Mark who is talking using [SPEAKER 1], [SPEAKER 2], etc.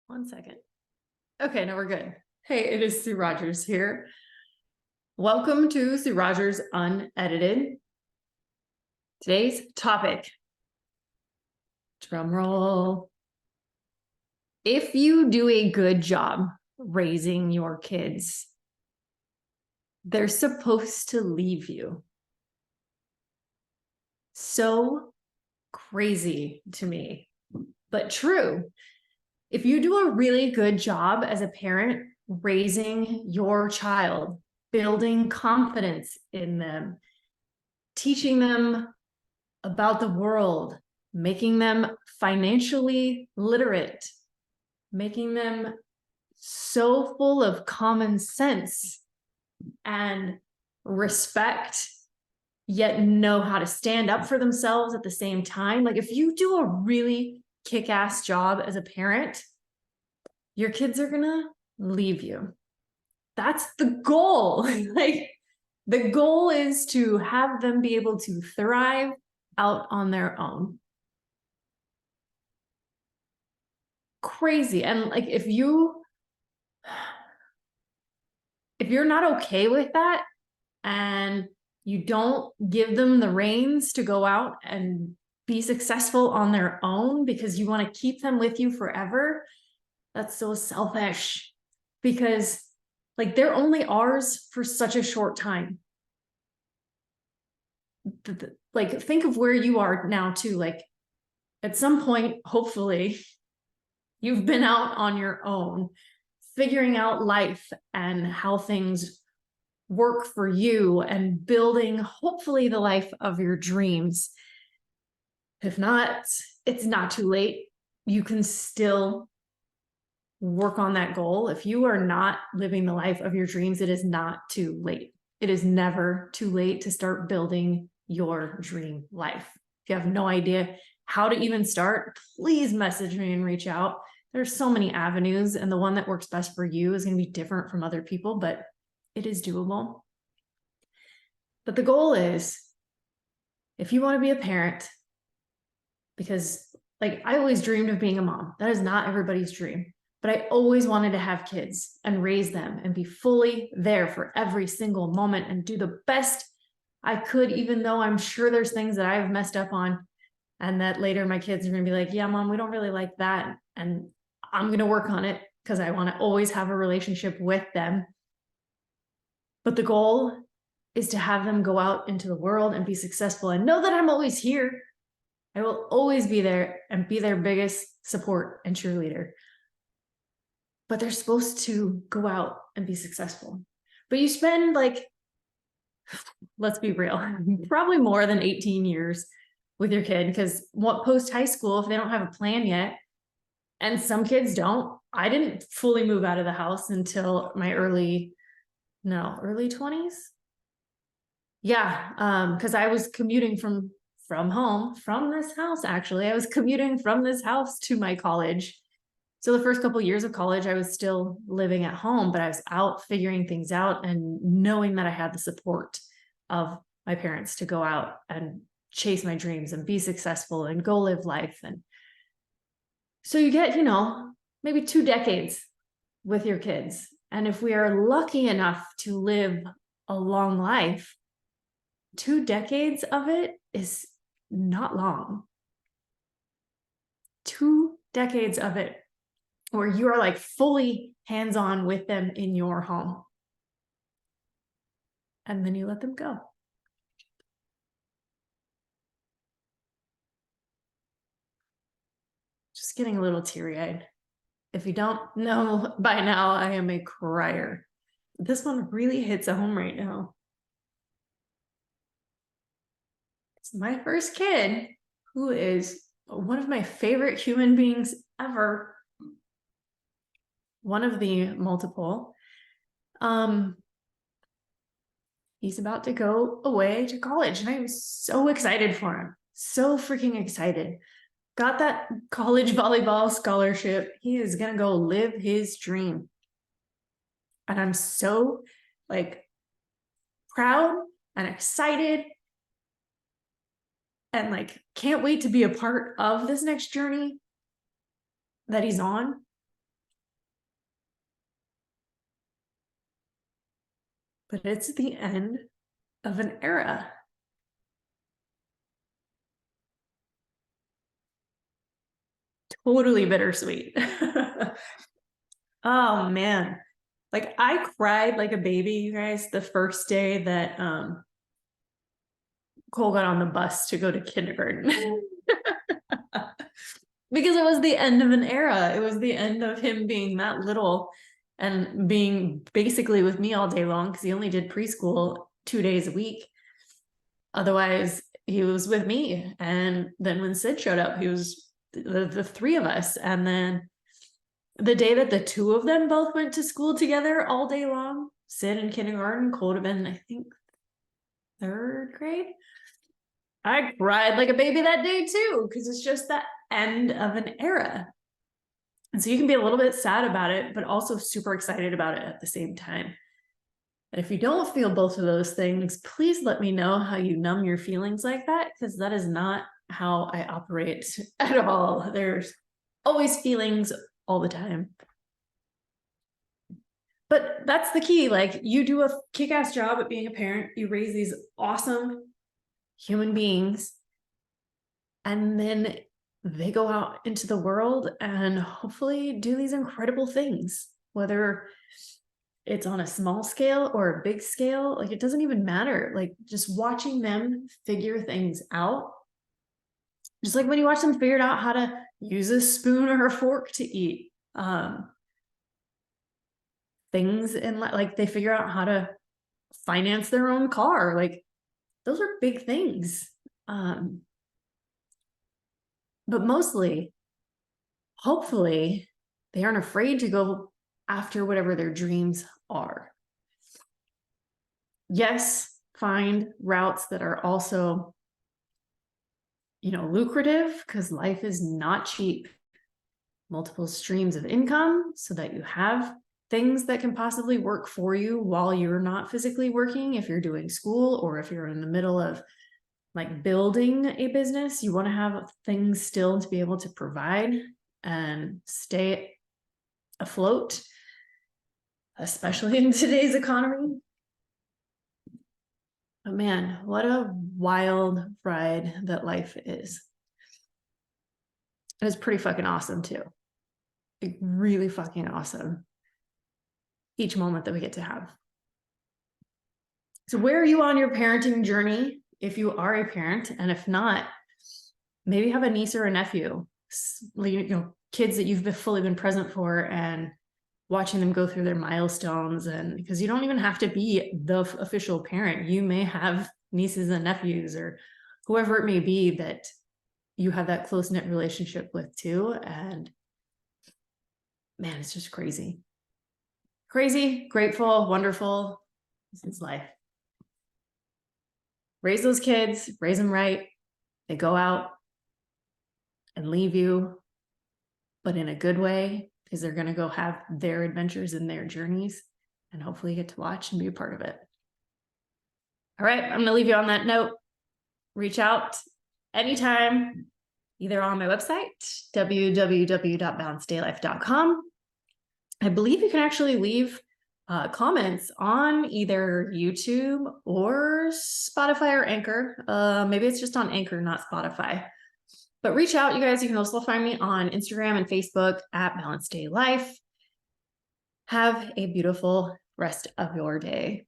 [SPEAKER 1] 1 second. Okay, now we're good. Hey, it is Sue Rogers here. Welcome to Sue Rogers Unedited. Today's topic, drum roll. If you do a good job raising your kids, they're supposed to leave you. So crazy to me, but true. If you do a really good job as a parent raising your child, building confidence in them, teaching them about the world, making them financially literate, making them so full of common sense and respect, yet know how to stand up for themselves at the same time. Like if you do a really kick-ass job as a parent, your kids are gonna leave you. That's the goal. Like the goal is to have them be able to thrive out on their own. Crazy. And like if you're not okay with that and you don't give them the reins to go out and be successful on their own because you want to keep them with you forever, that's so selfish, because like they're only ours for such a short time. Like think of where you are now too. Like at some point, hopefully you've been out on your own, figuring out life and how things work for you and building hopefully the life of your dreams. If not, it's not too late. You can still work on that goal. If you are not living the life of your dreams, it is not too late. It is never too late to start building your dream life. If you have no idea how to even start, please message me and reach out. There's so many avenues, and the one that works best for you is going to be different from other people, but it is doable. But the goal is, if you want to be a parent, because like I always dreamed of being a mom. That is not everybody's dream. But I always wanted to have kids and raise them and be fully there for every single moment and do the best I could, even though I'm sure there's things that I've messed up on and that later my kids are going to be like, yeah, mom, we don't really like that. And I'm going to work on it because I want to always have a relationship with them. But the goal is to have them go out into the world and be successful and know that I'm always here. I will always be there and be their biggest support and cheerleader. But they're supposed to go out and be successful. But you spend like, let's be real, probably more than 18 years with your kid, because what post high school, if they don't have a plan yet, and some kids don't. I didn't fully move out of the house until my early 20s. Yeah, because I was commuting from home, from this house, actually. I was commuting from this house to my college. So the first couple of years of college, I was still living at home, but I was out figuring things out and knowing that I had the support of my parents to go out and chase my dreams and be successful and go live life. And so you get, maybe 2 decades with your kids. And if we are lucky enough to live a long life, 2 decades of it is not long. 2 decades of it where you are like fully hands-on with them in your home. And then you let them go. Just getting a little teary-eyed. If you don't know by now, I am a crier. This one really hits home right now. It's my first kid, who is one of my favorite human beings ever. One of the multiple. He's about to go away to college, and I'm so excited for him. So freaking excited. Got that college volleyball scholarship. He is going to go live his dream. And I'm so like proud and excited and like can't wait to be a part of this next journey that he's on. but it's the end of an era. Totally bittersweet. Oh man. Like I cried like a baby, you guys, the first day that Cole got on the bus to go to kindergarten. Because it was the end of an era. It was the end of him being that little and being basically with me all day long because he only did preschool 2 days a week. Otherwise, he was with me. And then when Sid showed up, he was the three of us. And then the day that the two of them both went to school together all day long, Sid in kindergarten, Cole would have been, I think, third grade. I cried like a baby that day too, because it's just the end of an era. And so you can be a little bit sad about it, but also super excited about it at the same time. And if you don't feel both of those things, please let me know how you numb your feelings like that, because that is not how I operate at all. There's always feelings all the time. But that's the key. Like, you do a kick-ass job at being a parent. You raise these awesome human beings, and then they go out into the world and hopefully do these incredible things, whether it's on a small scale or a big scale. Like, it doesn't even matter. Like, just watching them figure things out, just like when you watch them figure out how to use a spoon or a fork to eat, things in like they figure out how to finance their own car. Like, those are big things. But mostly, hopefully, they aren't afraid to go after whatever their dreams are. Yes, find routes that are also, lucrative, because life is not cheap. Multiple streams of income so that you have things that can possibly work for you while you're not physically working. If you're doing school or if you're in the middle of like building a business, you want to have things still to be able to provide and stay afloat, especially in today's economy. But man, what a wild ride that life is. And it's pretty fucking awesome too. Like, really fucking awesome. Each moment that we get to have. So where are you on your parenting journey? If you are a parent, and if not, maybe have a niece or a nephew, kids that you've fully been present for, and watching them go through their milestones. And because you don't even have to be the official parent, you may have nieces and nephews or whoever it may be that you have that close-knit relationship with too. And man, it's just crazy. Crazy, grateful, wonderful. This is life. Raise those kids, raise them right. They go out and leave you, but in a good way, because they're going to go have their adventures and their journeys, and hopefully get to watch and be a part of it. All right, I'm going to leave you on that note. Reach out anytime, either on my website, www.balancedaylife.com. I believe you can actually leave comments on either YouTube or Spotify or Anchor. Maybe it's just on Anchor, not Spotify. But reach out, you guys. You can also find me on Instagram and Facebook at Balanced Day Life. Have a beautiful rest of your day.